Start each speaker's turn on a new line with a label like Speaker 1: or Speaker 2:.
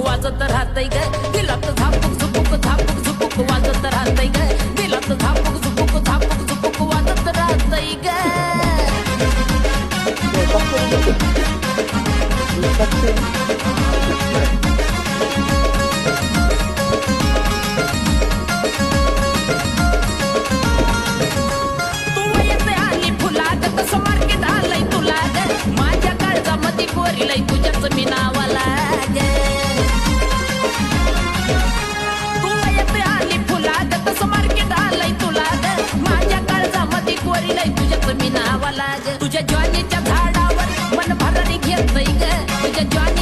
Speaker 1: वाजत राहतय ग दिलात झापूक झुपूक झापूक झुपूक वाजत राहतय ग दिलात झापूक झुपूक झापूक झुपूक वाजत राहतय ग तू वयचे आली फुलाग तसं मार्केट आलंय तुला ग माझ्या काळजामध्ये पोरीलय तुझ्याच मी नावाला ग तू वयचे आली फुलाग तसं मार्केट आलंय तुला ग माझ्या काळजामध्ये पोरीलय तुझ्याच मी नावाला ग तुझ्या ज्वानीच्या झाडावर मन भरारी घेतय ग तुझ्या ज्वानी